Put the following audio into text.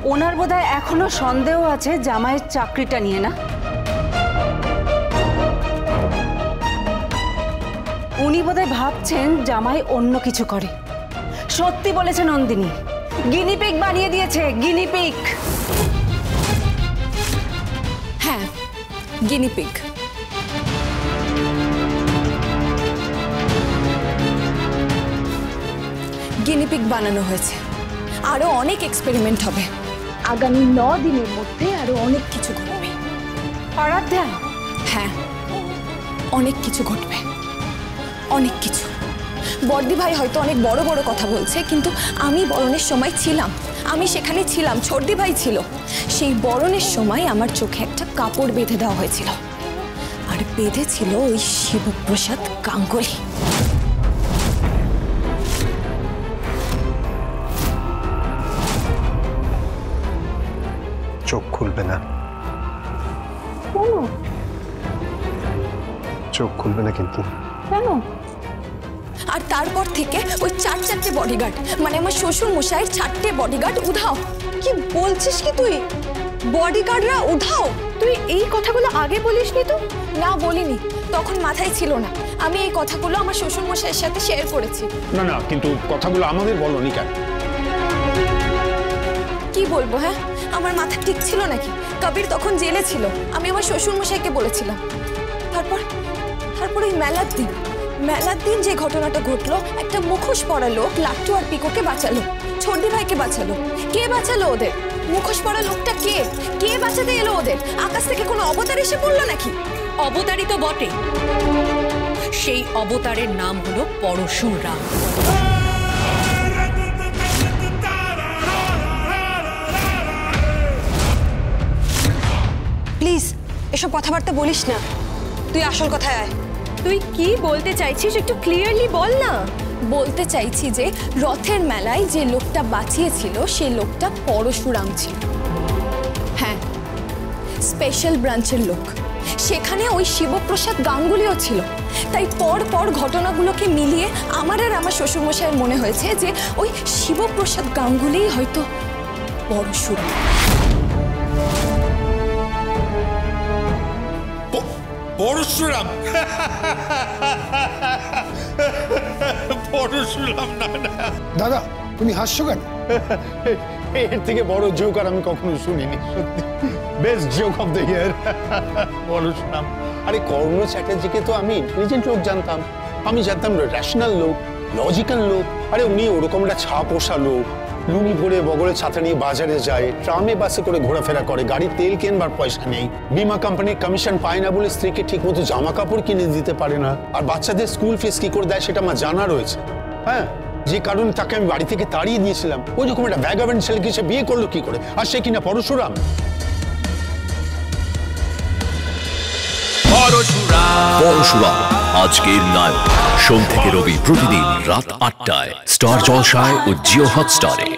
ওনার বোধহয় এখনো সন্দেহ আছে জামাইয়ের চাকরিটা নিয়ে, না? উনি বোধহয় ভাবছেন জামাই অন্য কিছু করে। সত্যি বলেছে নন্দিনী, গিনিপিগ বানিয়ে দিয়েছে, গিনিপিগ। হ্যাঁ, গিনিপিগ। গিনিপিগ বানানো হয়েছে। আরো অনেক এক্সপেরিমেন্ট হবে। আগামী 9 দিনের মধ্যে আরো অনেক কিছু ঘটবে। আরাধ্যা, হ্যাঁ, অনেক কিছু ঘটবে, অনেক কিছু। বর্দি ভাই হয়তো অনেক বড় বড় কথা বলছে, কিন্তু আমি বরণের সময় ছিলাম, আমি সেখানে ছিলাম, ছোটদি ভাই ছিল। সেই বরণের সময় আমার চোখে একটা কাপড় বেঁধে দেওয়া হয়েছিল, আর বেঁধে ছিল ওই শিবপ্রসাদ গাঙ্গুলি। চোখ খুলবে না। কেন? চোখ খুলবে না কিন্তু। কেন? আর তারপর থেকে ওই 4 বডিগার্ড, মানে আমার শ্বশুর মশাইয়ের 4টে বডিগার্ড উধাও। কি বলছিস কি তুই? বডিগার্ডরা উধাও? তুই এই কথাগুলো আগে বলিসনি তো? না, বলিনি, তখন মাথায় ছিল না। আমি এই কথাগুলো আমার শ্বশুর মশাইয়ের সাথে শেয়ার করেছি। না না, কিন্তু কথাগুলো আমাদের বলনি কেন? কি বলবো? হ্যাঁ, আমার মাথা ঠিক ছিল নাকি? কবির তখন জেলে ছিল, আমি আমার শ্বশুর মশাইকে বলেছিলাম। তারপর ওই মেলার দিন যে ঘটনাটা ঘটলো, একটা মুখোশ পরা লোক লাট্টু আর পিকোকে বাঁচালো, ছোটদি ভাইকে বাঁচালো। কে বাঁচালো ওদের? মুখোশ পরা লোকটা কে? কে বাঁচাতে এলো ওদের? আকাশ থেকে কোনো অবতার এসে পড়লো নাকি? অবতারই তো বটে। সেই অবতারের নাম হলো পরশুরাম। প্লিজ এসব কথাবার্তা বলিস না, তুই আসল কথায় আয়। তুই কি বলতে চাইছিস একটু ক্লিয়ারলি বল না। বলতে চাইছি যে রথের মেলায় যে লোকটা বাঁচিয়েছিল সেই লোকটা পরশুরাম ছিল। হ্যাঁ, স্পেশাল ব্রাঞ্চের লোক। সেখানে ওই শিবপ্রসাদ গাঙ্গুলিও ছিল। তাই পর ঘটনাগুলোকে মিলিয়ে আমার আর আমার শ্বশুরমশাইয়ের মনে হয়েছে যে ওই শিবপ্রসাদ গাঙ্গুলিই হয়তো পরশুরাম। পরশুরাম? পরশুরাম না না। দাদা, তুমি হাসছো কেন? এর থেকে বড় জোক আর আমি কখনো শুনিনি। সত্যি best joke of the year. Parashuram. আরে কর্ণ চ্যাটার্জিকে তো আমি ইন্টেলিজেন্ট লোক জানতাম। আমি জানতাম রেশনাল লোক, লজিক্যাল লোক। আরে উনি ওরকম একটা ছা পোষা লোক, লুঙ্গি পরে বগলে ছাতা নিয়ে বাজারে যায়, ট্রামে বাসে করে ঘোরাফেরা করে, গাড়ির তেল কেনবার পয়সা নেই, বিমা কোম্পানির কমিশন পায় না বলে স্ত্রীকে ঠিক মতো জামা কাপড় কিনে দিতে পারে না, আর বাচ্চাদের স্কুল ফিস কি করে দেয় সেটা আমার জানা রয়েছে। হ্যাঁ, যে কারণে তাকে আমি বাড়ি থেকে তাড়িয়ে দিয়েছিলাম। ওই রকম একটা ভ্যাগাবেন্ট ছেলেকে সে বিয়ে করলো কি করে? আর সে কিনা পরশুরাম। পরশুরাম আজকের নায়ক। সোম থেকে রবি প্রতিদিন রাত 8টায় স্টার জলসায় ও জিও হটস্টারে।